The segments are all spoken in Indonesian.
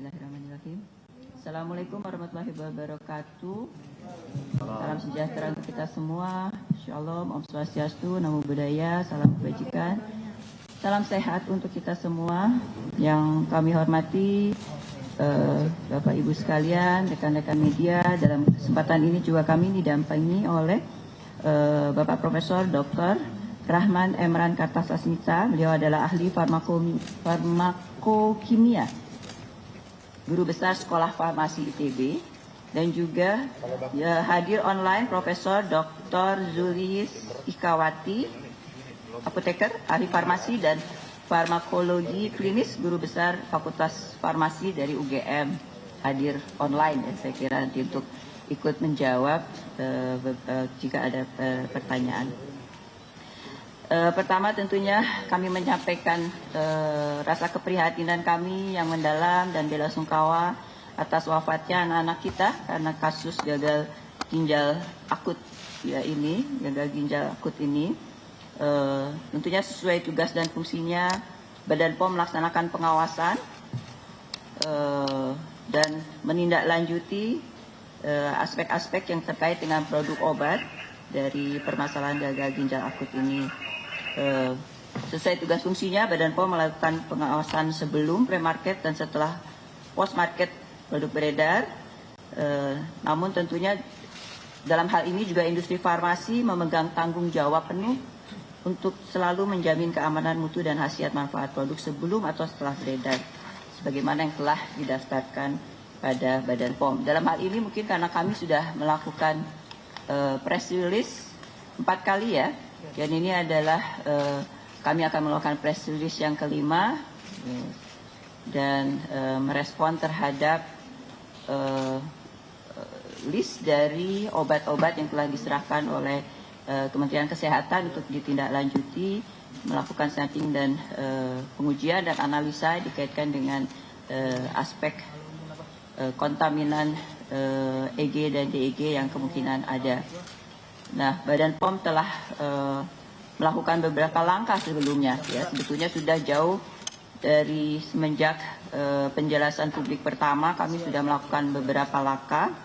Bismillahirrahmanirrahim. Assalamualaikum warahmatullahi wabarakatuh. Salam sejahtera untuk kita semua. Shalom, Om Swastiastu, Namo Buddhaya, salam kebajikan. Salam sehat untuk kita semua. Yang kami hormati Bapak Ibu sekalian, rekan-rekan media. Dalam kesempatan ini juga kami didampingi oleh Bapak Profesor Dr. Rahman Emran Kartasasmita. Beliau adalah ahli farmakokimia, Guru Besar Sekolah Farmasi ITB, dan juga hadir online Profesor Dr. Zulis Ikawati, apoteker, ahli farmasi dan farmakologi klinis, Guru Besar Fakultas Farmasi dari UGM, hadir online. Saya kira nanti untuk ikut menjawab jika ada pertanyaan. Pertama tentunya kami menyampaikan rasa keprihatinan kami yang mendalam dan bela sungkawa atas wafatnya anak-anak kita karena kasus gagal ginjal akut gagal ginjal akut ini. Tentunya sesuai tugas dan fungsinya, Badan POM melaksanakan pengawasan dan menindaklanjuti aspek-aspek yang terkait dengan produk obat dari permasalahan gagal ginjal akut ini. Sesuai tugas fungsinya, Badan POM melakukan pengawasan sebelum pre-market dan setelah post-market produk beredar. Namun tentunya dalam hal ini juga industri farmasi memegang tanggung jawab penuh untuk selalu menjamin keamanan mutu dan khasiat manfaat produk sebelum atau setelah beredar, sebagaimana yang telah didaftarkan pada Badan POM. Dalam hal ini mungkin karena kami sudah melakukan press release 4 kali ya. Dan ini adalah kami akan melakukan press release yang kelima dan merespon terhadap list dari obat-obat yang telah diserahkan oleh Kementerian Kesehatan untuk ditindaklanjuti, melakukan sampling dan pengujian dan analisa dikaitkan dengan aspek kontaminan EG dan DEG yang kemungkinan ada. Nah, Badan POM telah melakukan beberapa langkah sebelumnya, ya. Sebetulnya sudah jauh dari semenjak penjelasan publik pertama, kami sudah melakukan beberapa langkah.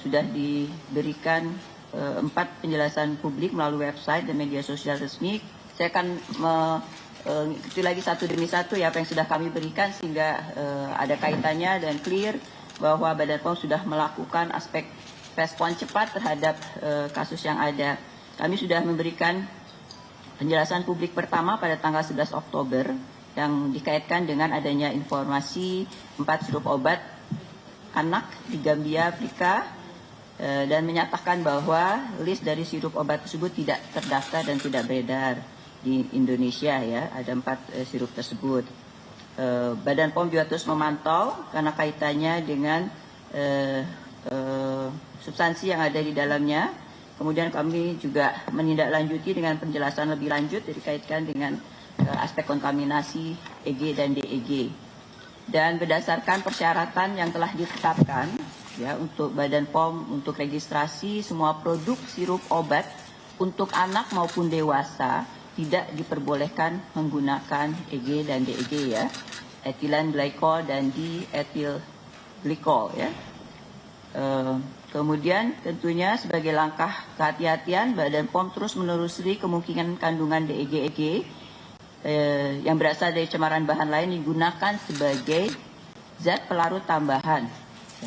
Sudah diberikan 4 penjelasan publik melalui website dan media sosial resmi. Saya akan mengikuti lagi satu demi satu ya apa yang sudah kami berikan sehingga ada kaitannya dan clear bahwa Badan POM sudah melakukan aspek respon cepat terhadap kasus yang ada. Kami sudah memberikan penjelasan publik pertama pada tanggal 11 Oktober yang dikaitkan dengan adanya informasi 4 sirup obat anak di Gambia, Afrika, dan menyatakan bahwa list dari sirup obat tersebut tidak terdaftar dan tidak beredar di Indonesia ya. Ada 4 sirup tersebut. Badan POM juga terus memantau karena kaitannya dengan substansi yang ada di dalamnya. Kemudian kami juga menindaklanjuti dengan penjelasan lebih lanjut dikaitkan dengan aspek kontaminasi EG dan DEG. Dan berdasarkan persyaratan yang telah ditetapkan ya untuk Badan POM untuk registrasi semua produk sirup obat untuk anak maupun dewasa tidak diperbolehkan menggunakan EG dan DEG ya, etilen glikol dan di-etil glikol ya. Kemudian tentunya sebagai langkah kehati-hatian, Badan POM terus menelusuri kemungkinan kandungan DEG-EG yang berasal dari cemaran bahan lain digunakan sebagai zat pelarut tambahan,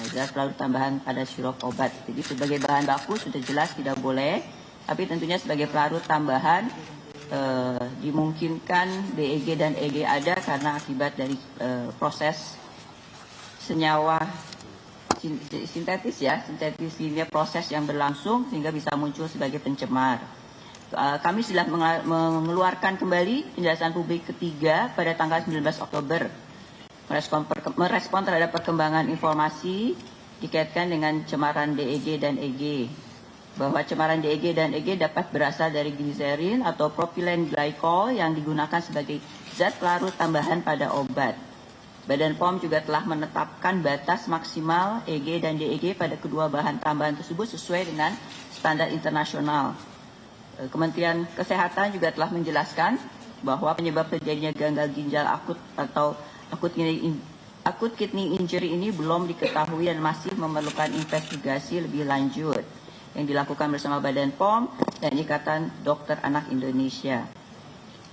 zat pelarut tambahan pada sirup obat. Jadi sebagai bahan baku sudah jelas tidak boleh, tapi tentunya sebagai pelarut tambahan dimungkinkan DEG dan EG ada karena akibat dari proses senyawa sintetis ini proses yang berlangsung sehingga bisa muncul sebagai pencemar. Kami sudah mengeluarkan kembali penjelasan publik ketiga pada tanggal 19 Oktober merespon terhadap perkembangan informasi dikaitkan dengan cemaran DEG dan EG, bahwa cemaran DEG dan EG dapat berasal dari gliserin atau propylen glycol yang digunakan sebagai zat pelarut tambahan pada obat. Badan POM juga telah menetapkan batas maksimal EG dan DEG pada kedua bahan tambahan tersebut sesuai dengan standar internasional. Kementerian Kesehatan juga telah menjelaskan bahwa penyebab terjadinya gagal ginjal akut atau akut kidney injury ini belum diketahui dan masih memerlukan investigasi lebih lanjut yang dilakukan bersama Badan POM dan Ikatan Dokter Anak Indonesia.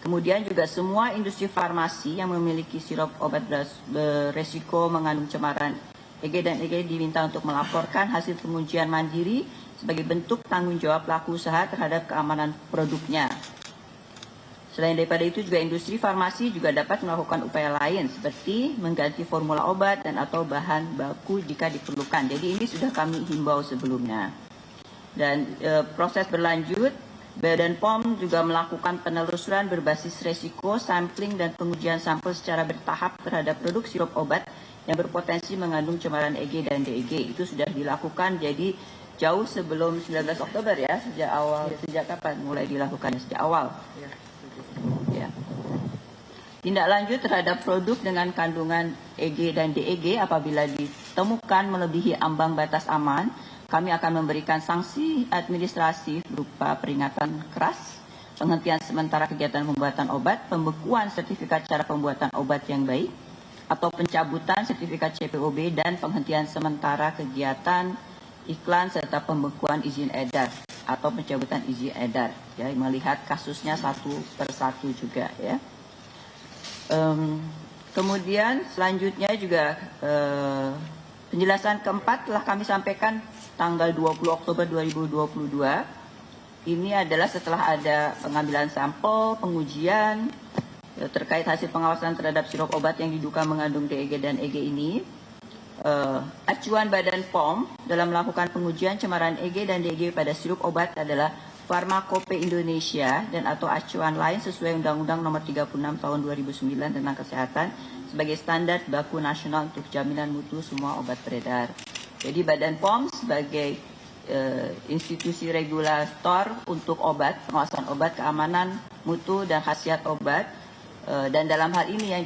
Kemudian juga semua industri farmasi yang memiliki sirup obat beresiko mengandung cemaran EG dan EG diminta untuk melaporkan hasil pengujian mandiri sebagai bentuk tanggung jawab pelaku usaha terhadap keamanan produknya. Selain daripada itu juga industri farmasi juga dapat melakukan upaya lain seperti mengganti formula obat dan atau bahan baku jika diperlukan. Jadi ini sudah kami himbau sebelumnya. Dan proses berlanjut, Badan POM juga melakukan penelusuran berbasis resiko, sampling dan pengujian sampel secara bertahap terhadap produk sirup obat yang berpotensi mengandung cemaran EG dan DEG. Itu sudah dilakukan jadi jauh sebelum 19 Oktober ya, sejak awal. Sejak kapan mulai dilakukannya? Sejak awal. Ya. Tindak lanjut terhadap produk dengan kandungan EG dan DEG apabila ditemukan melebihi ambang batas aman, kami akan memberikan sanksi administratif berupa peringatan keras, penghentian sementara kegiatan pembuatan obat, pembekuan sertifikat cara pembuatan obat yang baik, atau pencabutan sertifikat CPOB dan penghentian sementara kegiatan iklan serta pembekuan izin edar atau pencabutan izin edar. Ya, melihat kasusnya satu persatu juga ya. Kemudian selanjutnya juga penjelasan keempat telah kami sampaikan tanggal 20 Oktober 2022. Ini adalah setelah ada pengambilan sampel, pengujian terkait hasil pengawasan terhadap sirup obat yang diduga mengandung DEG dan EG ini. Acuan Badan POM dalam melakukan pengujian cemaran EG dan DEG pada sirup obat adalah Farmakope Indonesia dan atau acuan lain sesuai Undang-Undang Nomor 36 Tahun 2009 tentang Kesehatan sebagai standar baku nasional untuk jaminan mutu semua obat beredar. Jadi Badan POM sebagai institusi regulator untuk obat, pengawasan obat, keamanan mutu dan khasiat obat, dan dalam hal ini yang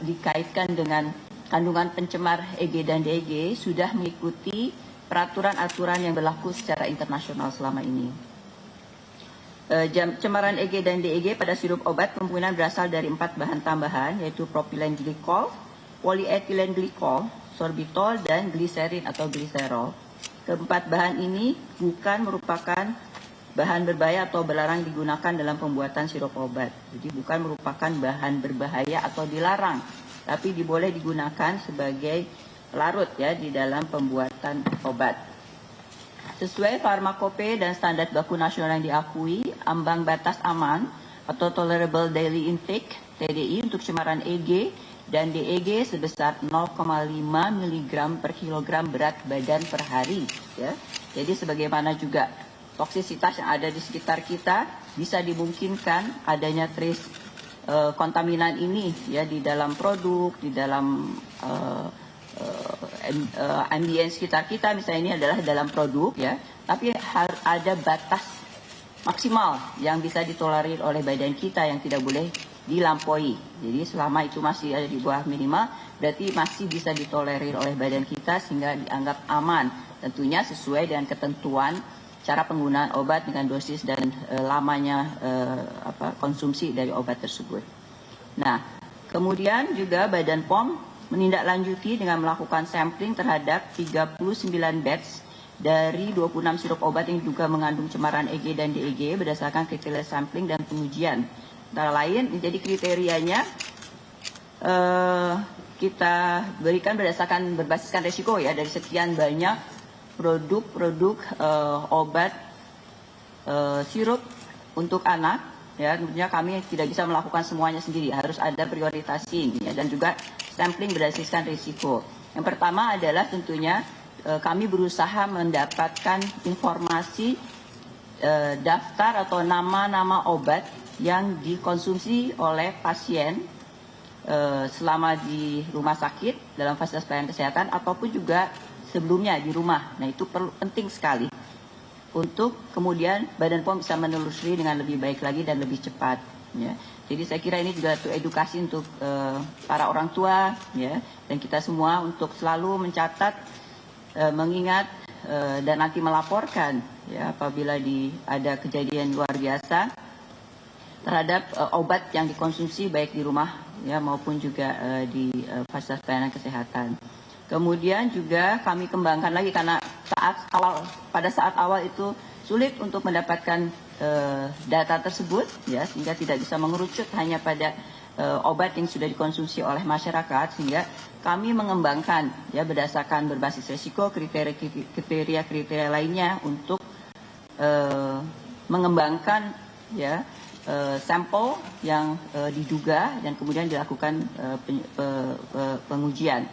dikaitkan dengan kandungan pencemar EG dan DEG sudah mengikuti peraturan-aturan yang berlaku secara internasional selama ini. Cemaran EG dan DEG pada sirup obat kemungkinan berasal dari 4 bahan tambahan yaitu propilen glikol, polyethylene glikol, sorbitol, dan gliserin atau gliserol. Keempat bahan ini bukan merupakan bahan berbahaya atau berlarang digunakan dalam pembuatan sirup obat. Jadi bukan merupakan bahan berbahaya atau dilarang, tapi boleh digunakan sebagai pelarut ya di dalam pembuatan obat. Sesuai Farmakope dan standar baku nasional yang diakui, ambang batas aman atau tolerable daily intake TDI untuk cemaran EG dan DEG sebesar 0,5 mg per kilogram berat badan per hari. Ya. Jadi sebagaimana juga toksisitas yang ada di sekitar kita, bisa dimungkinkan adanya trace kontaminan ini ya di dalam produk, di dalam ambien sekitar kita, misalnya ini adalah dalam produk ya, tapi harus ada batas maksimal yang bisa ditolerir oleh badan kita yang tidak boleh dilampaui. Jadi selama itu masih ada di bawah minimal, berarti masih bisa ditolerir oleh badan kita sehingga dianggap aman. Tentunya sesuai dengan ketentuan cara penggunaan obat dengan dosis dan lamanya konsumsi dari obat tersebut. Nah, kemudian juga Badan POM menindaklanjuti dengan melakukan sampling terhadap 39 batch dari 26 sirup obat yang diduga mengandung cemaran EG dan DEG berdasarkan kriteria sampling dan pengujian. Antara lain, jadi kriterianya kita berikan berbasiskan resiko ya dari sekian banyak produk-produk obat sirup untuk anak ya, tentunya kami tidak bisa melakukan semuanya sendiri, harus ada prioritasi ya, dan juga sampling berdasarkan risiko. Yang pertama adalah tentunya kami berusaha mendapatkan informasi daftar atau nama-nama obat yang dikonsumsi oleh pasien selama di rumah sakit dalam fasilitas pelayanan kesehatan ataupun juga sebelumnya di rumah. Nah, itu penting sekali untuk kemudian Badan POM bisa menelusuri dengan lebih baik lagi dan lebih cepat. Ya. Jadi saya kira ini juga edukasi untuk para orang tua, ya, dan kita semua untuk selalu mencatat, mengingat dan nanti melaporkan, ya, apabila ada kejadian luar biasa. terhadap obat yang dikonsumsi baik di rumah ya maupun juga di fasilitas pelayanan kesehatan. Kemudian juga kami kembangkan lagi karena pada saat awal itu sulit untuk mendapatkan data tersebut ya, sehingga tidak bisa mengerucut hanya pada obat yang sudah dikonsumsi oleh masyarakat, sehingga kami mengembangkan ya berdasarkan berbasis risiko kriteria lainnya untuk mengembangkan ya sampel yang diduga dan kemudian dilakukan pengujian.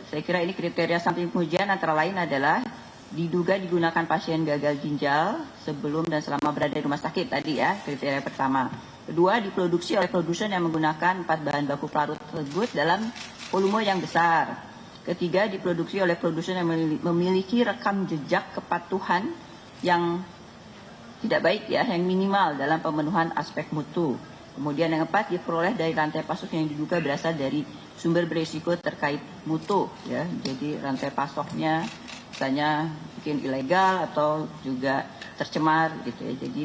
Saya kira ini kriteria sampling pengujian antara lain adalah diduga digunakan pasien gagal ginjal sebelum dan selama berada di rumah sakit tadi ya, kriteria pertama. Kedua, diproduksi oleh produsen yang menggunakan 4 bahan baku pelarut tersebut dalam volume yang besar. Ketiga, diproduksi oleh produsen yang memiliki rekam jejak kepatuhan yang tidak baik ya, yang minimal dalam pemenuhan aspek mutu. Kemudian yang keempat, diperoleh dari rantai pasok yang diduga berasal dari sumber berisiko terkait mutu ya. Jadi rantai pasoknya misalnya mungkin ilegal atau juga tercemar gitu ya. Jadi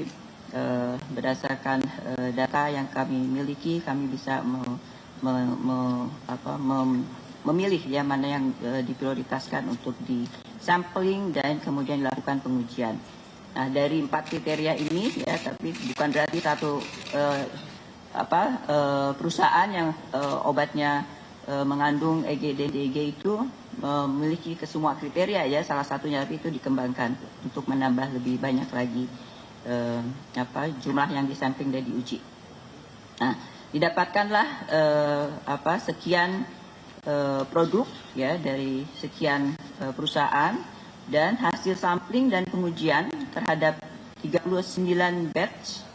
berdasarkan data yang kami miliki, kami bisa memilih ya mana yang diprioritaskan untuk di sampling dan kemudian dilakukan pengujian. Nah, dari 4 kriteria ini ya, tapi bukan berarti satu perusahaan yang obatnya mengandung EG dan DEG itu memiliki kesemua kriteria ya, salah satunya tapi itu dikembangkan untuk menambah lebih banyak lagi jumlah yang disampling dan diuji. Nah, didapatkanlah sekian produk ya dari sekian perusahaan, dan hasil sampling dan pengujian terhadap 39 batch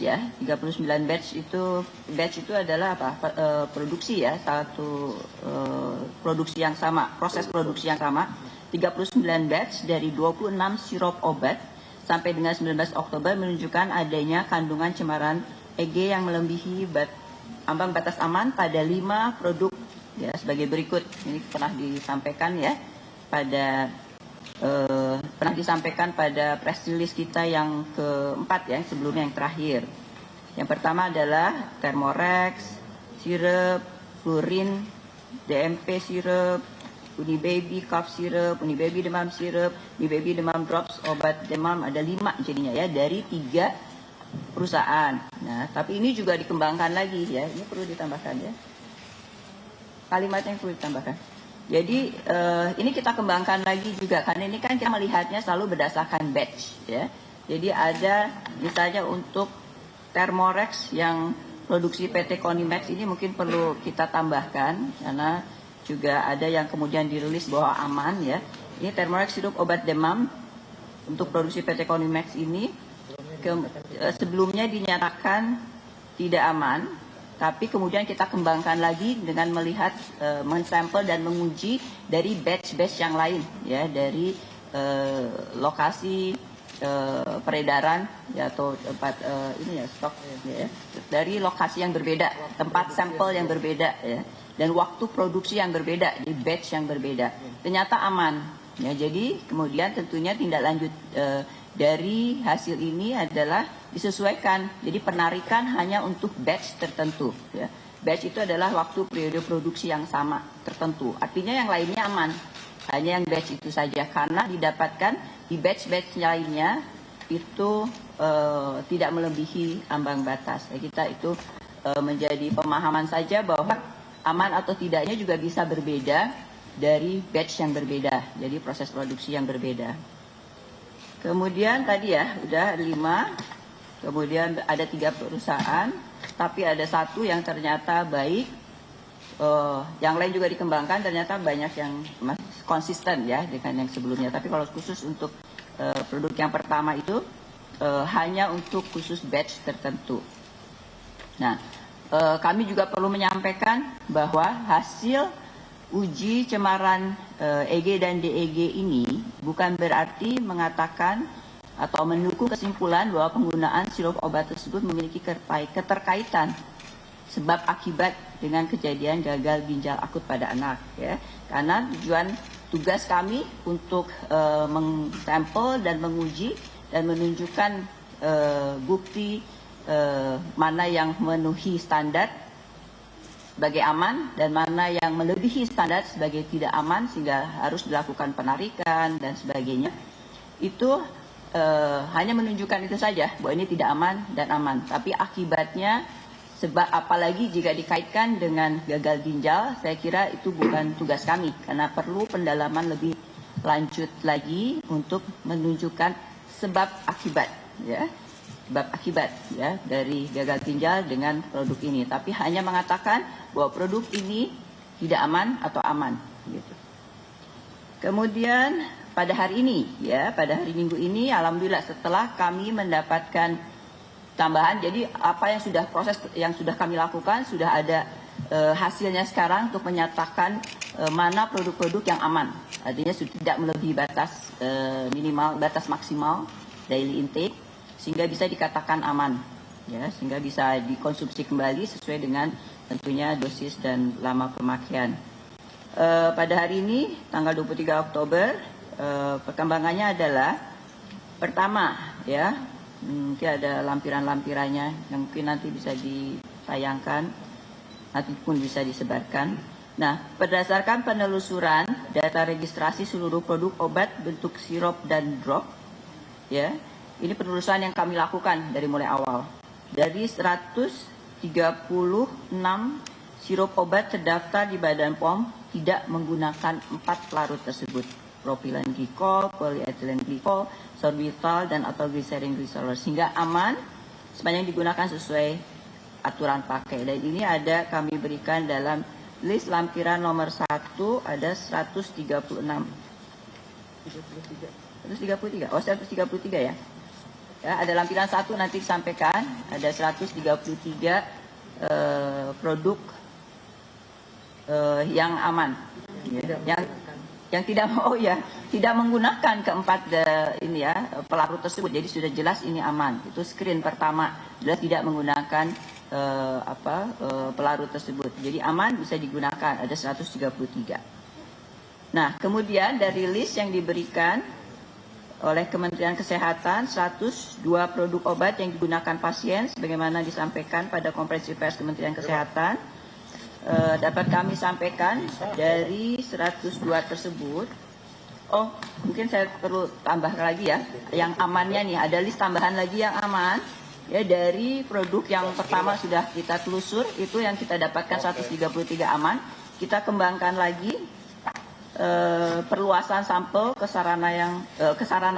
ya, 39 batch itu adalah produksi ya, satu produksi yang sama, proses produksi yang sama, 39 batch dari 26 sirup obat sampai dengan 19 Oktober menunjukkan adanya kandungan cemaran EG yang melebihi ambang batas aman pada 5 produk ya, sebagai berikut. Ini pernah disampaikan ya pada press release kita yang keempat ya, sebelumnya yang terakhir. Yang pertama adalah Thermorex, sirup, fluorin, DMP sirup, Unibaby cough sirup, Unibaby demam sirup, Unibaby demam drops, obat demam, ada 5 jadinya ya, dari 3 perusahaan. Nah, tapi ini juga dikembangkan lagi ya, ini perlu ditambahkan ya. Kalimatnya yang perlu ditambahkan. Jadi ini kita kembangkan lagi juga, karena ini kan kita melihatnya selalu berdasarkan batch ya. Jadi ada misalnya untuk Thermorex yang produksi PT Konimax ini mungkin perlu kita tambahkan, karena juga ada yang kemudian dirilis bahwa aman ya. Ini Thermorex sirup obat demam untuk produksi PT Konimax ini sebelumnya dinyatakan tidak aman, tapi kemudian kita kembangkan lagi dengan melihat mensampel dan menguji dari batch-batch yang lain ya, dari lokasi peredaran ya, atau tempat stok ya, dari lokasi yang berbeda, tempat sampel yang berbeda ya, dan waktu produksi yang berbeda, di batch yang berbeda, ternyata aman ya. Jadi kemudian tentunya tindak lanjut dari hasil ini adalah disesuaikan, jadi penarikan hanya untuk batch tertentu ya. Batch itu adalah waktu periode produksi yang sama tertentu, artinya yang lainnya aman, hanya yang batch itu saja, karena didapatkan di batch-batch lainnya itu tidak melebihi ambang batas ya. Kita itu menjadi pemahaman saja bahwa aman atau tidaknya juga bisa berbeda dari batch yang berbeda, jadi proses produksi yang berbeda. Kemudian tadi ya udah 5, kemudian ada 3 perusahaan, tapi ada 1 yang ternyata baik, yang lain juga dikembangkan, ternyata banyak yang konsisten ya dengan yang sebelumnya. Tapi kalau khusus untuk produk yang pertama itu hanya untuk khusus batch tertentu. Nah, kami juga perlu menyampaikan bahwa hasil uji cemaran EG dan DEG ini bukan berarti mengatakan atau mendukung kesimpulan bahwa penggunaan sirup obat tersebut memiliki keterkaitan sebab akibat dengan kejadian gagal ginjal akut pada anak ya. Karena tugas kami untuk mengsampel dan menguji dan menunjukkan bukti mana yang memenuhi standar sebagai aman dan mana yang melebihi standar sebagai tidak aman sehingga harus dilakukan penarikan dan sebagainya. Itu hanya menunjukkan itu saja bahwa ini tidak aman dan aman. Tapi akibatnya, sebab apalagi jika dikaitkan dengan gagal ginjal, saya kira itu bukan tugas kami karena perlu pendalaman lebih lanjut lagi untuk menunjukkan sebab akibat, ya. Sebab akibat ya dari gagal ginjal dengan produk ini, tapi hanya mengatakan bahwa produk ini tidak aman atau aman gitu. Kemudian pada hari ini ya, pada hari Minggu ini alhamdulillah setelah kami mendapatkan tambahan, jadi apa yang sudah proses yang sudah kami lakukan sudah ada hasilnya sekarang untuk menyatakan mana produk-produk yang aman, artinya sudah tidak melebihi batas minimal, batas maksimal daily intake, sehingga bisa dikatakan aman, ya, sehingga bisa dikonsumsi kembali sesuai dengan tentunya dosis dan lama pemakaian. Pada hari ini, tanggal 23 Oktober, perkembangannya adalah pertama, ya, mungkin ada lampiran-lampirannya yang mungkin nanti bisa ditayangkan, nanti pun bisa disebarkan. Nah, berdasarkan penelusuran data registrasi seluruh produk obat bentuk sirup dan drop, ya. Ini penelusuran yang kami lakukan dari mulai awal. Dari 136 sirup obat terdaftar di Badan POM tidak menggunakan 4 pelarut tersebut. Propilen glikol, polyethylene glikol, sorbitol, dan atau glycerin glycerol. Sehingga aman sepanjang digunakan sesuai aturan pakai. Dan ini ada kami berikan dalam list lampiran nomor 1 ada 136. 133. Oh, 133 ya. Ya, ada lampiran 1 nanti disampaikan, ada 133 produk yang aman, yang tidak tidak menggunakan keempat ini ya pelarut tersebut. Jadi sudah jelas ini aman. Itu screen pertama, jelas tidak menggunakan pelarut tersebut. Jadi aman, bisa digunakan, ada 133. Nah, kemudian dari list yang diberikan oleh Kementerian Kesehatan, 102 produk obat yang digunakan pasien sebagaimana disampaikan pada konferensi pers Kementerian Kesehatan. Dapat kami sampaikan dari 102 tersebut. Oh, mungkin saya perlu tambah lagi ya. Yang amannya nih, ada list tambahan lagi yang aman. Ya, dari produk yang pertama sudah kita telusur, itu yang kita dapatkan 133 aman. Kita kembangkan lagi perluasan sampel ke sarana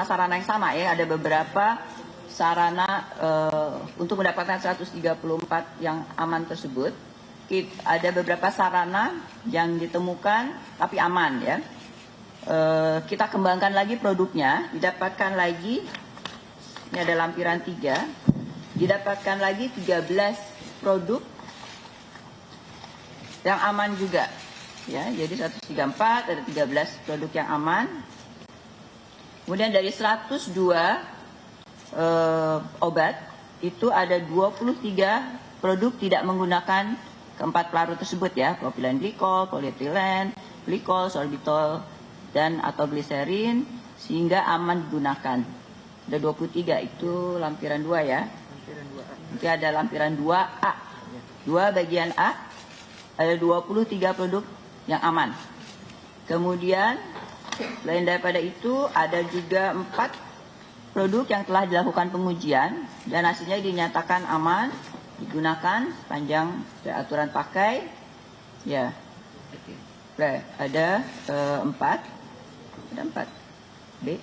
sarana yang sama ya. Ada beberapa sarana untuk mendapatkan 134 yang aman tersebut. Ada beberapa sarana yang ditemukan tapi aman ya. Kita kembangkan lagi produknya, didapatkan lagi, ini ada lampiran 3, didapatkan lagi 13 produk yang aman juga. Ya, jadi 134 ada 13 produk yang aman. Kemudian dari 102 obat itu ada 23 produk tidak menggunakan keempat pelarut tersebut ya, propilen glikol, polyethylene glikol, sorbitol dan atau gliserin, sehingga aman digunakan. Ada 23, itu lampiran 2 ya. Nanti ada lampiran 2A. 2 bagian A ada 23 produk yang aman. Kemudian selain daripada itu ada juga 4 produk yang telah dilakukan pengujian dan hasilnya dinyatakan aman digunakan sepanjang aturan pakai. Ya, ada 4, ada 4 B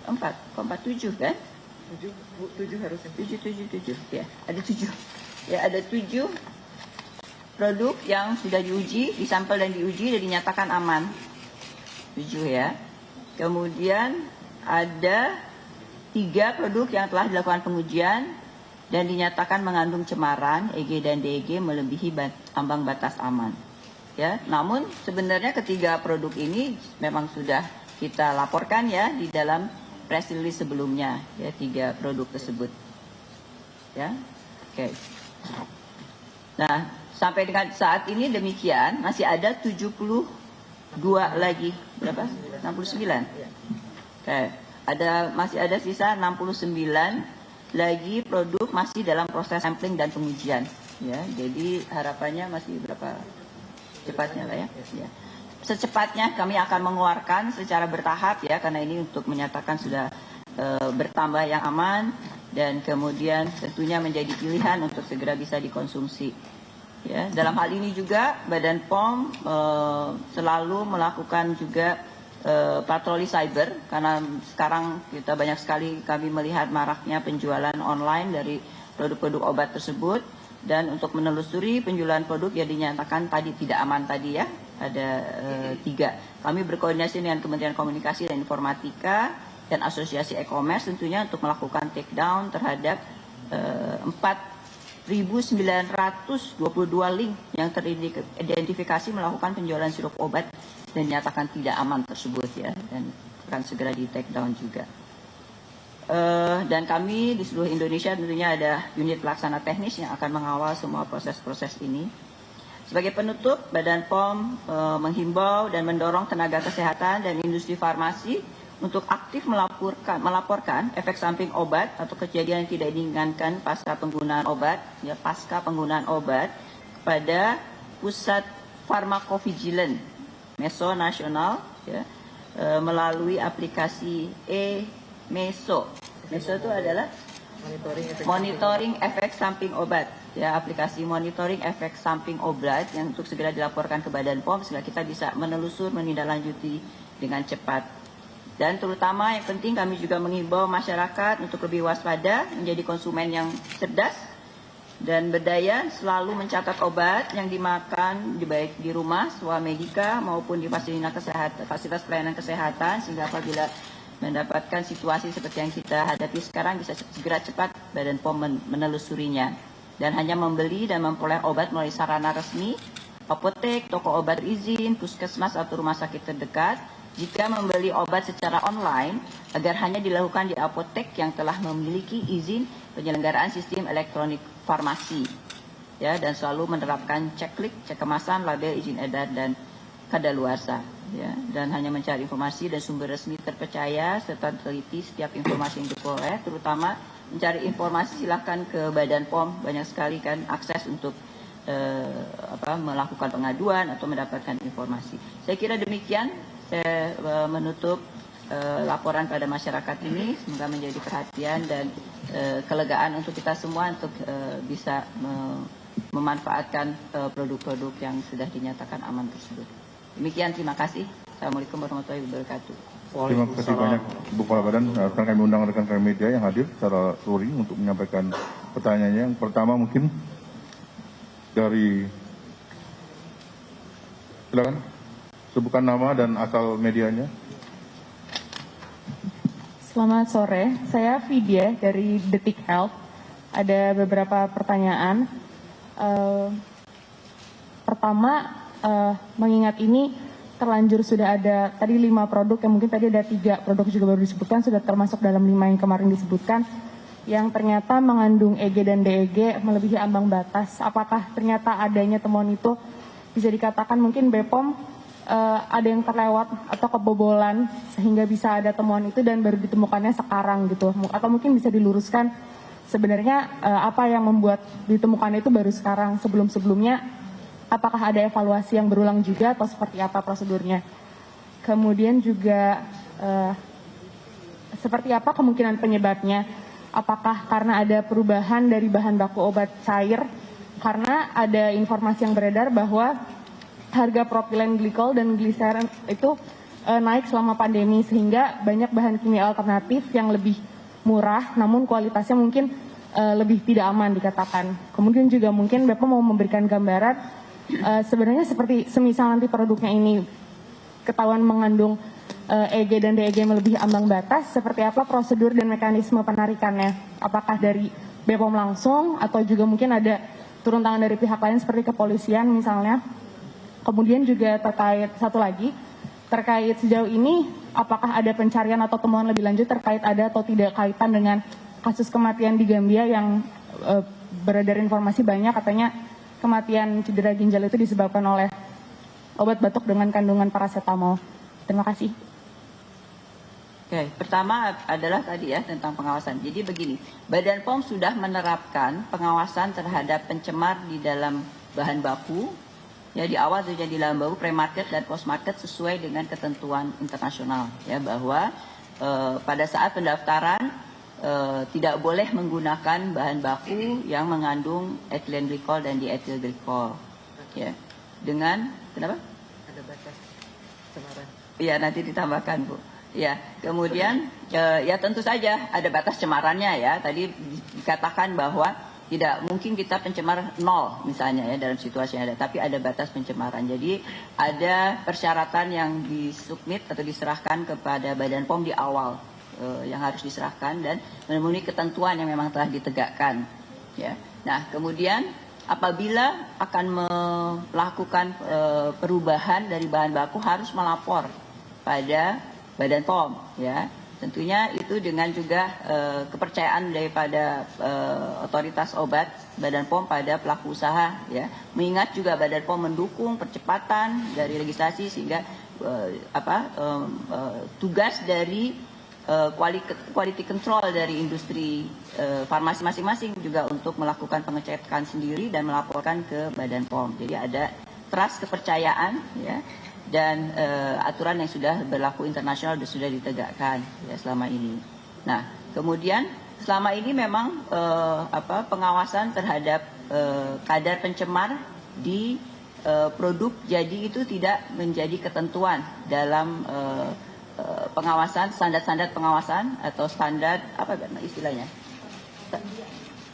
4, 7 kan? 7 harusnya 7 ya, ada 7 ya, ada 7 produk yang sudah diuji, disampel dan diuji dan dinyatakan aman. 7 ya. Kemudian ada 3 produk yang telah dilakukan pengujian dan dinyatakan mengandung cemaran EG dan DEG melebihi ambang batas aman. Ya, namun sebenarnya ketiga produk ini memang sudah kita laporkan ya di dalam press release sebelumnya ya, 3 produk tersebut. Ya. Oke. Nah, sampai dengan saat ini demikian, masih ada 72 lagi, berapa? 69. Oke. masih ada sisa 69 lagi produk masih dalam proses sampling dan pengujian. Ya, jadi harapannya masih berapa cepatnya lah ya. Ya. Secepatnya kami akan mengeluarkan secara bertahap ya, karena ini untuk menyatakan sudah bertambah yang aman dan kemudian tentunya menjadi pilihan untuk segera bisa dikonsumsi. Ya, dalam hal ini juga Badan POM selalu melakukan juga patroli cyber, karena sekarang kita banyak sekali kami melihat maraknya penjualan online dari produk-produk obat tersebut, dan untuk menelusuri penjualan produk yang dinyatakan tadi tidak aman tadi ya, ada 3. Kami berkoordinasi dengan Kementerian Komunikasi dan Informatika dan Asosiasi E-commerce tentunya untuk melakukan take down terhadap 4.922 link yang teridentifikasi melakukan penjualan sirup obat dan dinyatakan tidak aman tersebut ya, dan akan segera di take down juga. Dan kami di seluruh Indonesia tentunya ada unit pelaksana teknis yang akan mengawal semua proses-proses ini. Sebagai penutup, Badan POM menghimbau dan mendorong tenaga kesehatan dan industri farmasi untuk aktif melaporkan efek samping obat atau kejadian yang tidak diinginkan pasca penggunaan obat kepada Pusat Farmakovigilan Meso Nasional ya, melalui aplikasi e-Meso. Meso itu adalah monitoring efek samping obat ya, aplikasi monitoring efek samping obat yang untuk segera dilaporkan ke Badan POM sehingga kita bisa menindaklanjuti dengan cepat. Dan terutama yang penting kami juga mengimbau masyarakat untuk lebih waspada, menjadi konsumen yang cerdas dan berdaya, selalu mencatat obat yang dimakan baik di rumah, swamedika maupun di fasilitas pelayanan kesehatan, sehingga apabila mendapatkan situasi seperti yang kita hadapi sekarang bisa segera cepat Badan POM menelusurinya. Dan hanya membeli dan memperoleh obat melalui sarana resmi, apotek, toko obat berizin, puskesmas atau rumah sakit terdekat. Jika membeli obat secara online, agar hanya dilakukan di apotek yang telah memiliki izin penyelenggaraan sistem elektronik farmasi, ya, dan selalu menerapkan cek kemasan, label, izin edar dan kadaluarsa, ya, dan hanya mencari informasi dan sumber resmi terpercaya serta teliti setiap informasi yang diperoleh, terutama mencari informasi silakan ke Badan POM, banyak sekali kan akses untuk melakukan pengaduan atau mendapatkan informasi. Saya kira demikian. Saya menutup laporan pada masyarakat ini, semoga menjadi perhatian dan kelegaan untuk kita semua untuk bisa memanfaatkan produk-produk yang sudah dinyatakan aman tersebut. Demikian, terima kasih. Assalamualaikum warahmatullahi wabarakatuh. Terima kasih banyak Bu Kepala Badan. Akan kami undang rekan-rekan media yang hadir secara luring untuk menyampaikan pertanyaannya. Yang pertama mungkin dari, silakan sebutkan nama dan asal medianya. Selamat sore, saya Vidya dari Detik Health. Ada beberapa pertanyaan. Pertama, mengingat ini terlanjur sudah ada tadi 5 produk, yang mungkin tadi ada 3 produk juga baru disebutkan, sudah termasuk dalam 5 yang kemarin disebutkan, yang ternyata mengandung EG dan DEG melebihi ambang batas. Apakah ternyata adanya temuan itu bisa dikatakan mungkin BPOM ada yang terlewat atau kebobolan sehingga bisa ada temuan itu dan baru ditemukannya sekarang gitu, atau mungkin bisa diluruskan sebenarnya apa yang membuat ditemukannya itu baru sekarang, sebelumnya apakah ada evaluasi yang berulang juga atau seperti apa prosedurnya. Kemudian juga seperti apa kemungkinan penyebabnya, apakah karena ada perubahan dari bahan baku obat cair, karena ada informasi yang beredar bahwa harga propilen glikol dan gliserin itu naik selama pandemi, sehingga banyak bahan kimia alternatif yang lebih murah namun kualitasnya mungkin lebih tidak aman dikatakan. Kemudian juga mungkin Bapak mau memberikan gambaran sebenarnya seperti semisal nanti produknya ini ketahuan mengandung EG dan DEG melebihi ambang batas, seperti apa prosedur dan mekanisme penarikannya? Apakah dari BPOM langsung atau juga mungkin ada turun tangan dari pihak lain seperti kepolisian misalnya? Kemudian juga terkait satu lagi, terkait sejauh ini apakah ada pencarian atau temuan lebih lanjut terkait ada atau tidak kaitan dengan kasus kematian di Gambia yang beredar informasi banyak katanya kematian cedera ginjal itu disebabkan oleh obat batuk dengan kandungan paracetamol. Terima kasih. Oke, pertama adalah tadi ya tentang pengawasan. Jadi begini, Badan POM sudah menerapkan pengawasan terhadap pencemar di dalam bahan baku. Ya di awal sudah di dalam baku pre-market dan post-market sesuai dengan ketentuan internasional. Ya bahwa pada saat pendaftaran tidak boleh menggunakan bahan baku yang mengandung ethylene glycol dan diethyl glycol. Ya, dengan kenapa? Ada batas cemaran. Iya nanti ditambahkan Bu. Ya, kemudian ya tentu saja ada batas cemarannya ya. Tadi dikatakan bahwa tidak mungkin kita pencemar nol misalnya ya dalam situasi yang ada, tapi ada batas pencemaran. Jadi ada persyaratan yang disubmit atau diserahkan kepada Badan POM di awal yang harus diserahkan dan memenuhi ketentuan yang memang telah ditegakkan. Ya, nah kemudian apabila akan melakukan perubahan dari bahan baku harus melapor pada Badan POM, ya tentunya itu dengan juga kepercayaan daripada otoritas obat Badan POM pada pelaku usaha, ya mengingat juga Badan POM mendukung percepatan dari legislasi sehingga tugas dari quality control dari industri farmasi masing-masing juga untuk melakukan pengecekan sendiri dan melaporkan ke Badan POM. Jadi ada trust kepercayaan, ya. Dan aturan yang sudah berlaku internasional sudah ditegakkan ya selama ini. Nah, kemudian selama ini memang pengawasan terhadap kadar pencemar di produk jadi itu tidak menjadi ketentuan dalam pengawasan, standar pengawasan atau standar apa istilahnya?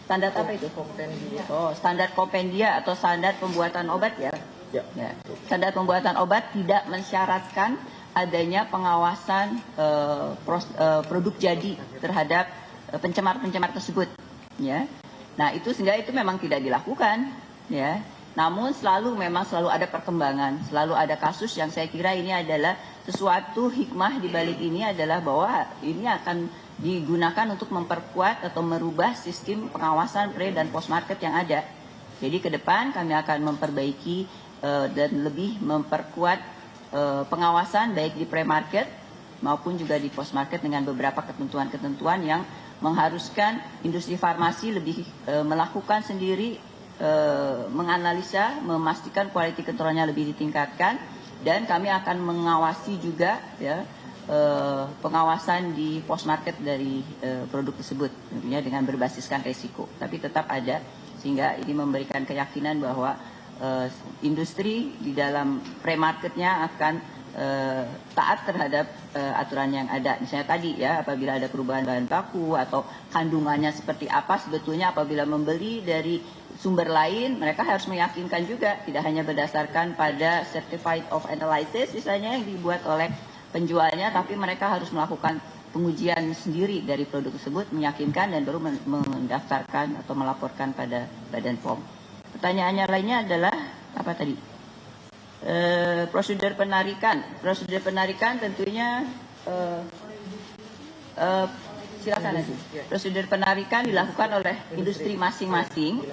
Standar apa itu? Kompendia. Oh, standar kompendia atau standar pembuatan obat ya. Ya. Ya. Standar pembuatan obat tidak mensyaratkan adanya pengawasan produk jadi terhadap pencemar-pencemar tersebut. Ya. Nah itu sehingga itu memang tidak dilakukan. Ya. Namun memang selalu ada perkembangan, selalu ada kasus yang saya kira ini adalah sesuatu hikmah di balik ini adalah bahwa ini akan digunakan untuk memperkuat atau merubah sistem pengawasan pre dan post market yang ada. Jadi ke depan kami akan memperbaiki dan lebih memperkuat pengawasan baik di pre-market maupun juga di post-market dengan beberapa ketentuan-ketentuan yang mengharuskan industri farmasi lebih melakukan sendiri, menganalisa, memastikan quality controlnya lebih ditingkatkan dan kami akan mengawasi juga ya pengawasan di post-market dari produk tersebut tentunya dengan berbasiskan resiko. Tapi tetap ada sehingga ini memberikan keyakinan bahwa industri di dalam pre-marketnya akan taat terhadap aturan yang ada. Misalnya tadi ya, apabila ada perubahan bahan baku atau kandungannya seperti apa, sebetulnya apabila membeli dari sumber lain, mereka harus meyakinkan juga, tidak hanya berdasarkan pada certified of analysis misalnya yang dibuat oleh penjualnya, tapi mereka harus melakukan pengujian sendiri dari produk tersebut, meyakinkan dan baru mendaftarkan atau melaporkan pada Badan POM. Pertanyaannya lainnya adalah apa tadi? Prosedur penarikan. Prosedur penarikan tentunya silakan nanti. Prosedur penarikan dilakukan oleh industri masing-masing,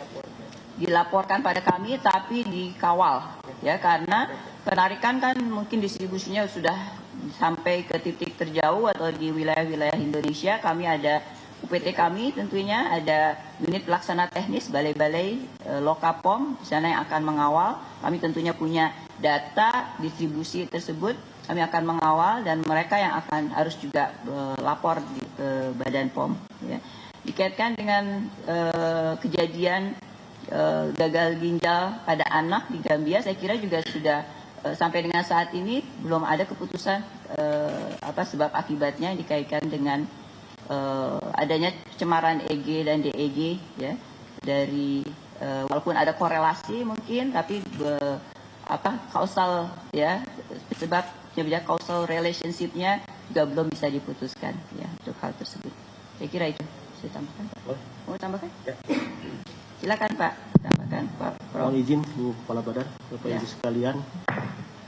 dilaporkan pada kami tapi dikawal ya karena penarikan kan mungkin distribusinya sudah sampai ke titik terjauh atau di wilayah-wilayah Indonesia. Kami ada UPT kami tentunya ada unit pelaksana teknis balai-balai Lokapom di sana yang akan mengawal. Kami tentunya punya data distribusi tersebut. Kami akan mengawal dan mereka yang akan harus juga lapor di Badan POM. Ya. Dikaitkan dengan kejadian gagal ginjal pada anak di Gambia, saya kira juga sudah sampai dengan saat ini belum ada keputusan sebab akibatnya dikaitkan dengan adanya pencemaran EG dan DEG ya dari walaupun ada korelasi mungkin tapi kausal ya sebab causal relationship-nya juga belum bisa diputuskan ya untuk hal tersebut. Saya kira itu. Saya tambahkan Pak. Mau tambahkan? Ya. Silakan Pak. Tambahkan Pak. Mohon izin Bu Kepala Badan, Bapak Ibu sekalian.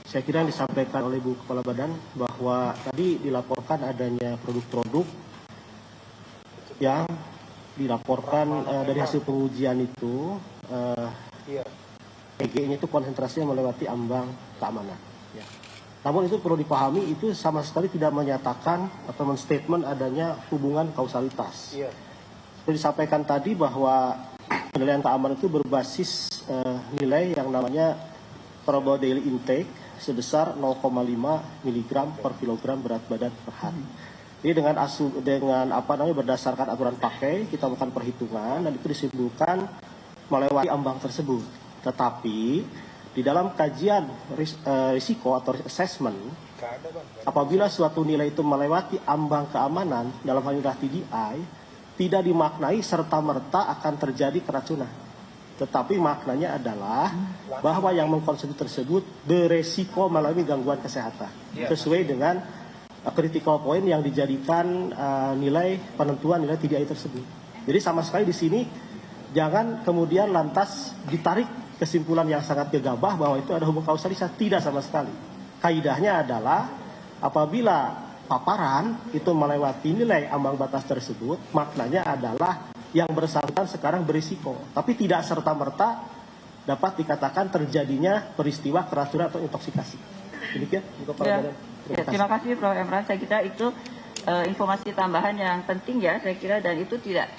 Saya kira yang disampaikan oleh Bu Kepala Badan bahwa tadi dilaporkan adanya produk-produk yang dilaporkan dari hasil pengujian itu EG-nya itu konsentrasinya melewati ambang keamanan. Ya. Namun itu perlu dipahami, itu sama sekali tidak menyatakan atau menstatement adanya hubungan kausalitas. Seperti disampaikan tadi bahwa penilaian keamanan itu berbasis nilai yang namanya probable daily intake sebesar 0,5 mg per kilogram berat badan per hari. Jadi dengan berdasarkan aturan pakai kita melakukan perhitungan dan itu disimpulkan melewati ambang tersebut. Tetapi di dalam kajian risiko atau assessment, apabila suatu nilai itu melewati ambang keamanan dalam hal ini adalah TDI, tidak dimaknai serta-merta akan terjadi keracunan. Tetapi maknanya adalah bahwa yang mengkonsumsi tersebut beresiko mengalami gangguan kesehatan. Sesuai dengan critical point yang dijadikan nilai penentuan nilai TDI tersebut. Jadi sama sekali di sini jangan kemudian lantas ditarik kesimpulan yang sangat gegabah bahwa itu ada hubungan kausalitas. Tidak sama sekali. Kaidahnya adalah apabila paparan itu melewati nilai ambang batas tersebut, maknanya adalah yang bersangkutan sekarang berisiko. Tapi tidak serta-merta dapat dikatakan terjadinya peristiwa keracunan atau intoksikasi. Demikian. Terima kasih Prof. Emran. Saya kira itu informasi tambahan yang penting ya, saya kira, dan itu tidak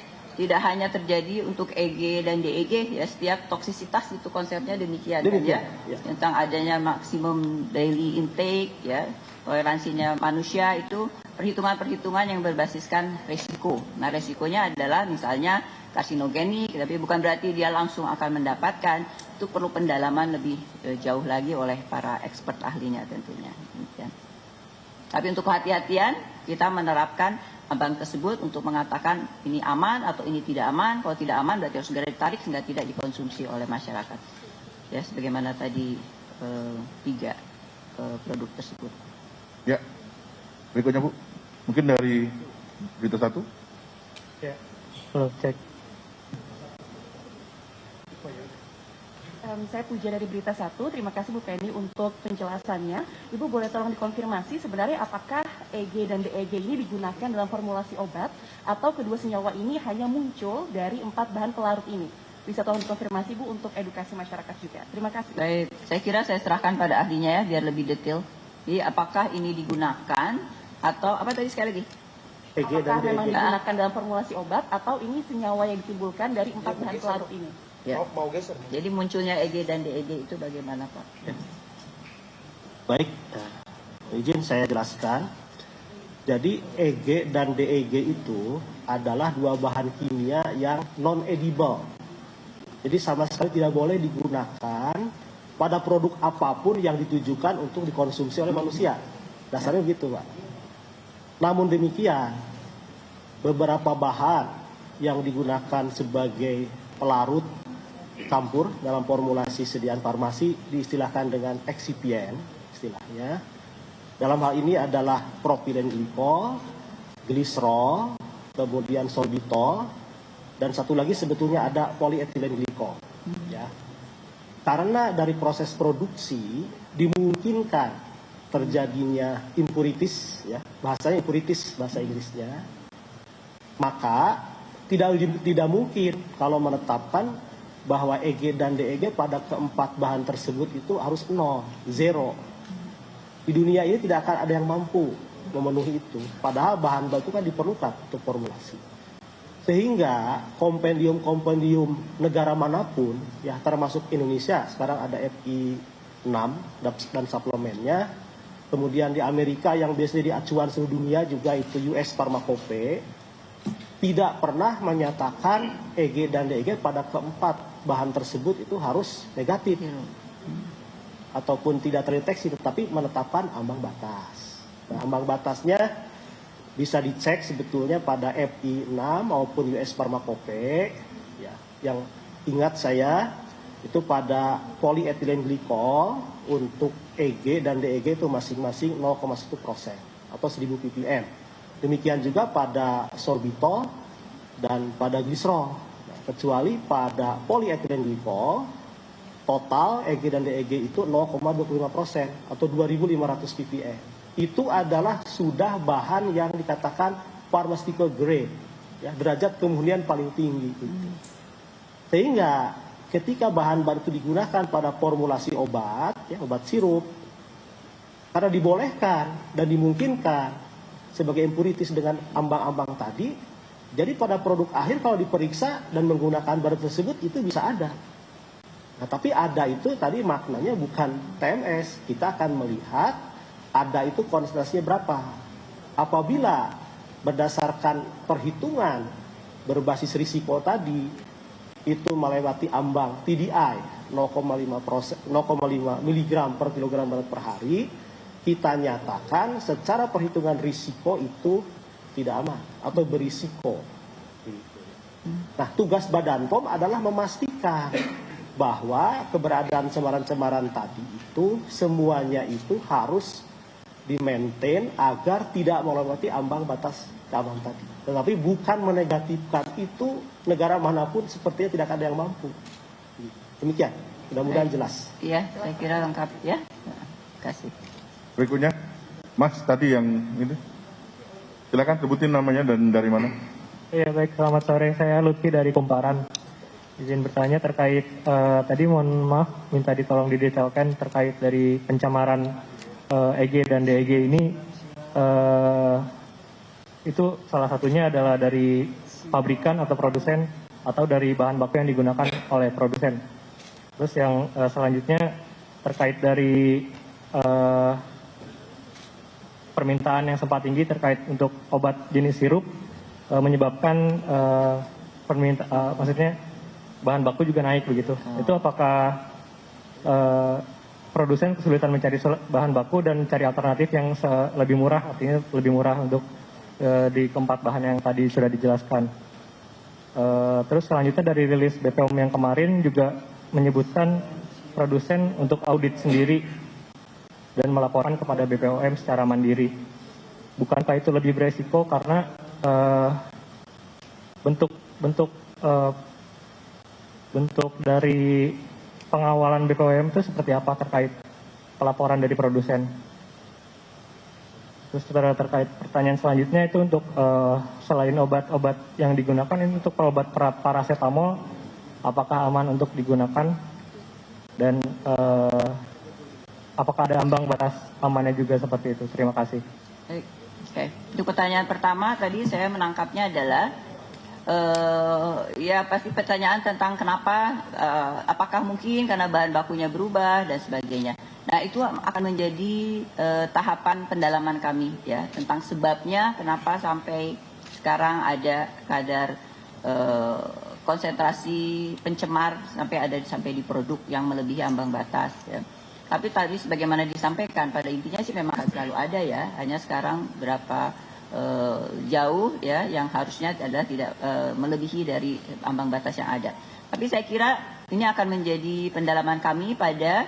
hanya terjadi untuk EG dan DEG ya, setiap toksisitas itu konsepnya demikian kan ya. Tentang adanya maksimum daily intake ya, toleransinya manusia itu perhitungan-perhitungan yang berbasiskan resiko. Nah, resikonya adalah misalnya karsinogenik, tapi bukan berarti dia langsung akan mendapatkan. Itu perlu pendalaman lebih jauh lagi oleh para expert ahlinya tentunya. Demikian. Tapi untuk kehati-hatian kita menerapkan ambang tersebut untuk mengatakan ini aman atau ini tidak aman. Kalau tidak aman berarti harus segera ditarik sehingga tidak dikonsumsi oleh masyarakat. Ya, sebagaimana tadi 3 produk tersebut. Ya, berikutnya Bu, mungkin dari berita 1. Ya, cek. Saya Puja dari Berita 1, terima kasih Bu Penny untuk penjelasannya. Ibu boleh tolong dikonfirmasi sebenarnya apakah EG dan DEG ini digunakan dalam formulasi obat atau kedua senyawa ini hanya muncul dari 4 bahan pelarut ini? Bisa tolong dikonfirmasi Bu untuk edukasi masyarakat juga. Terima kasih. Baik, saya kira saya serahkan pada ahlinya ya biar lebih detail. Jadi apakah ini digunakan atau apa tadi sekali lagi? EG Apakah dan memang DEG. digunakan dalam formulasi obat atau ini senyawa yang ditimbulkan dari 4 bahan pelarut ini? Ya. Jadi munculnya EG dan DEG itu bagaimana Pak? Baik, izin saya jelaskan. Jadi EG dan DEG itu adalah 2 bahan kimia yang non-edible. Jadi sama sekali tidak boleh digunakan pada produk apapun yang ditujukan untuk dikonsumsi oleh manusia. Dasarnya begitu Pak. Namun demikian, beberapa bahan yang digunakan sebagai pelarut campur dalam formulasi sediaan farmasi diistilahkan dengan excipient istilahnya. Dalam hal ini adalah propilen glikol, gliserol, kemudian sorbitol, dan satu lagi sebetulnya ada polyethylene glikol. Ya. Karena dari proses produksi dimungkinkan terjadinya impurities, ya, bahasanya impurities bahasa Inggrisnya, maka tidak mungkin kalau menetapkan bahwa EG dan DEG pada keempat bahan tersebut itu harus 0. Di dunia ini tidak akan ada yang mampu memenuhi itu. Padahal bahan baku kan diperlukan untuk formulasi. Sehingga kompendium negara manapun, ya termasuk Indonesia, sekarang ada FI 6 dan suplemennya. Kemudian di Amerika yang biasanya di acuan seluruh dunia juga itu US Pharmacope, tidak pernah menyatakan EG dan DEG pada keempat bahan tersebut itu harus negatif ataupun tidak terdeteksi, tetapi menetapkan ambang batas. Nah, ambang batasnya bisa dicek sebetulnya pada FI 6 maupun US Pharmacope, ya, yang ingat saya itu pada polyethylene glikol untuk EG dan DEG itu masing-masing 0,1% atau 1000 ppm. Demikian juga pada sorbitol dan pada gliserol. Kecuali pada polyethylene glikol, total EG dan DEG itu 0,25% atau 2500 ppm. Itu adalah sudah bahan yang dikatakan pharmaceutical grade, ya, derajat kemurnian paling tinggi. Sehingga ketika bahan-bahan itu digunakan pada formulasi obat, ya, obat sirup, Karena dibolehkan dan dimungkinkan sebagai impuritis dengan ambang-ambang tadi, jadi pada produk akhir kalau diperiksa dan menggunakan bahan tersebut itu bisa ada. Nah, tapi ada itu tadi maknanya bukan TMS. Kita akan melihat ada itu konsentrasinya berapa. Apabila berdasarkan perhitungan berbasis risiko tadi itu melewati ambang TDI 0,5 mg per kilogram berat per hari, kita nyatakan secara perhitungan risiko itu tidak aman atau berisiko. Nah, tugas Badan POM adalah memastikan bahwa keberadaan cemaran-cemaran tadi itu semuanya itu harus di-maintain agar tidak melewati ambang batas keamanan tadi. Tetapi bukan menegatifkan itu negara manapun sepertinya tidak ada yang mampu. Demikian, mudah-mudahan jelas. Iya, saya kira lengkap ya. Terima kasih. Berikutnya, Mas tadi yang ini, silakan sebutin namanya dan dari mana. Iya baik, selamat sore. Saya Lutfi dari Kumparan. Izin bertanya terkait tadi mohon maaf minta ditolong didetailkan terkait dari pencemaran EG dan DEG ini. Itu salah satunya adalah dari pabrikan atau produsen atau dari bahan baku yang digunakan oleh produsen. Terus yang selanjutnya terkait dari permintaan yang sempat tinggi terkait untuk obat jenis sirup menyebabkan maksudnya bahan baku juga naik begitu. Itu apakah produsen kesulitan mencari bahan baku dan cari alternatif yang lebih murah, artinya lebih murah untuk di keempat bahan yang tadi sudah dijelaskan. Terus selanjutnya dari rilis BPOM yang kemarin juga menyebutkan produsen untuk audit sendiri dan melaporkan kepada BPOM secara mandiri. Bukankah itu lebih beresiko karena bentuk dari pengawalan BPOM itu seperti apa terkait pelaporan dari produsen? Terus terkait pertanyaan selanjutnya itu untuk selain obat-obat yang digunakan ini untuk obat paracetamol, apakah aman untuk digunakan dan apakah ada ambang batas amannya juga seperti itu? Terima kasih. Baik. Oke. Untuk pertanyaan pertama tadi saya menangkapnya adalah ya pasti pertanyaan tentang kenapa, apakah mungkin karena bahan bakunya berubah dan sebagainya. Nah itu akan menjadi tahapan pendalaman kami ya tentang sebabnya kenapa sampai sekarang ada kadar konsentrasi pencemar sampai di produk yang melebihi ambang batas ya. Tapi tadi sebagaimana disampaikan pada intinya sih memang selalu ada ya, hanya sekarang berapa jauh ya yang harusnya adalah tidak melebihi dari ambang batas yang ada. Tapi saya kira ini akan menjadi pendalaman kami pada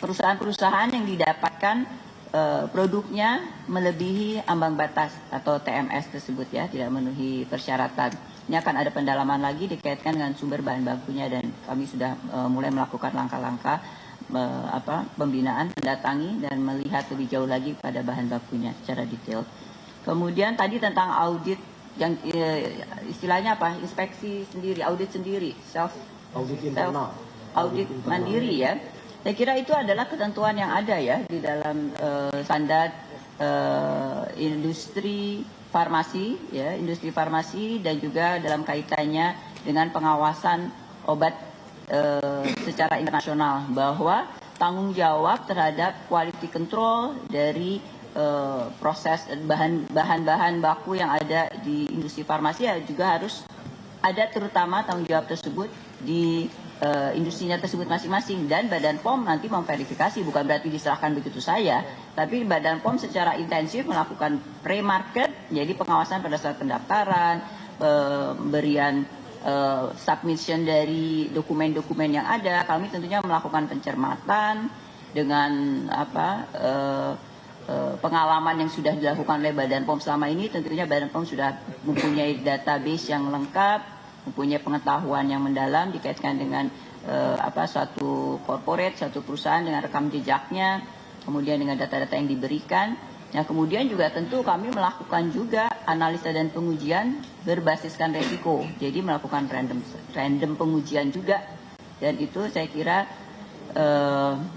perusahaan-perusahaan yang didapatkan produknya melebihi ambang batas atau TMS tersebut ya, tidak memenuhi persyaratan. Ini akan ada pendalaman lagi dikaitkan dengan sumber bahan bakunya dan kami sudah mulai melakukan langkah-langkah pembinaan, mendatangi dan melihat lebih jauh lagi pada bahan bakunya secara detail. Kemudian tadi tentang audit yang istilahnya apa? Inspeksi sendiri, audit sendiri, Audit internal. Audit mandiri ya. Saya kira itu adalah ketentuan yang ada ya di dalam standar industri farmasi ya, industri farmasi dan juga dalam kaitannya dengan pengawasan obat secara internasional bahwa tanggung jawab terhadap quality control dari proses bahan-bahan baku yang ada di industri farmasi ya juga harus ada, terutama tanggung jawab tersebut di industrinya tersebut masing-masing dan Badan POM nanti memverifikasi, bukan berarti diserahkan begitu saja, tapi Badan POM secara intensif melakukan pre-market, jadi pengawasan pada saat pendaftaran, pemberian submission dari dokumen-dokumen yang ada. Kami tentunya melakukan pencermatan dengan pengalaman yang sudah dilakukan oleh Badan POM selama ini. Tentunya Badan POM sudah mempunyai database yang lengkap, mempunyai pengetahuan yang mendalam dikaitkan dengan suatu corporate, suatu perusahaan dengan rekam jejaknya, kemudian dengan data-data yang diberikan. Yang kemudian juga tentu kami melakukan juga analisa dan pengujian berbasiskan resiko. Jadi melakukan random pengujian juga. Dan itu saya kira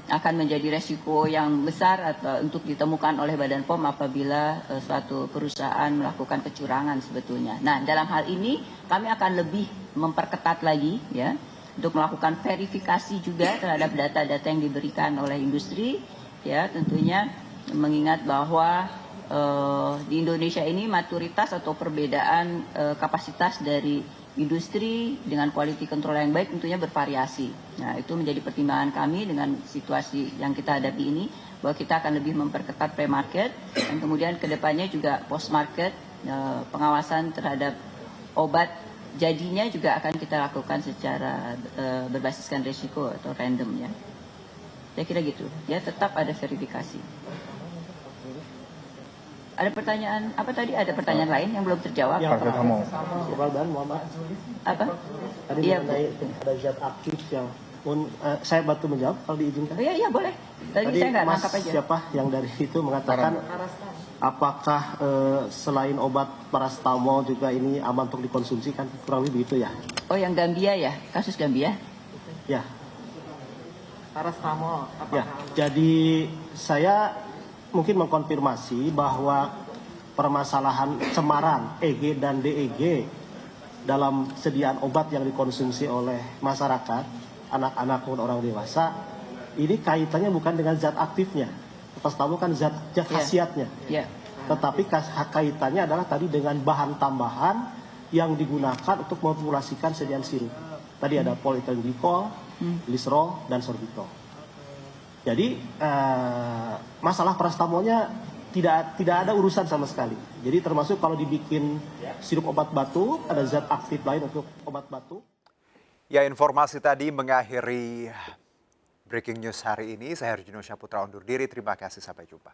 akan menjadi resiko yang besar atau untuk ditemukan oleh Badan POM apabila suatu perusahaan melakukan kecurangan sebetulnya. Nah, dalam hal ini kami akan lebih memperketat lagi ya untuk melakukan verifikasi juga terhadap data-data yang diberikan oleh industri ya, tentunya mengingat bahwa di Indonesia ini maturitas atau perbedaan kapasitas dari industri dengan quality control yang baik tentunya bervariasi. Nah, itu menjadi pertimbangan kami dengan situasi yang kita hadapi ini, bahwa kita akan lebih memperketat pre-market dan kemudian kedepannya juga post-market, pengawasan terhadap obat jadinya juga akan kita lakukan secara berbasiskan risiko atau random ya. Saya kira gitu, ya tetap ada verifikasi. Ada pertanyaan apa tadi? Ada pertanyaan lain yang belum terjawab? Yang Pak Samo. Kepala Badan, mohon maaf. Apa? Tadi Iya, mengenai ada zat aktif yang saya bantu menjawab kalau diizinkan. Oh, iya boleh. Tadi saya nggak Mas nangkap aja. siapa yang dari itu mengatakan apakah selain obat paracetamol juga ini aman untuk dikonsumsi, kan kurang lebih itu ya? Oh, yang Gambia ya? Kasus Gambia? Ya, Paracetamol. ya. Jadi saya mungkin mengkonfirmasi bahwa permasalahan cemaran EG dan DEG dalam sediaan obat yang dikonsumsi oleh masyarakat, anak-anak maupun orang dewasa, ini kaitannya bukan dengan zat aktifnya. Paracetamol kan zat khasiatnya. Ya. Tetapi kaitannya adalah tadi dengan bahan tambahan yang digunakan untuk memformulasikan sediaan sirup. Tadi ada polyethylene glycol, glycerol, dan sorbitol. Jadi masalah paracetamolnya tidak ada urusan sama sekali. Jadi termasuk kalau dibikin sirup obat batu, ada zat aktif lain untuk obat batu. Ya, informasi tadi mengakhiri breaking news hari ini. Saya Herjino Syaputra undur diri. Terima kasih, sampai jumpa.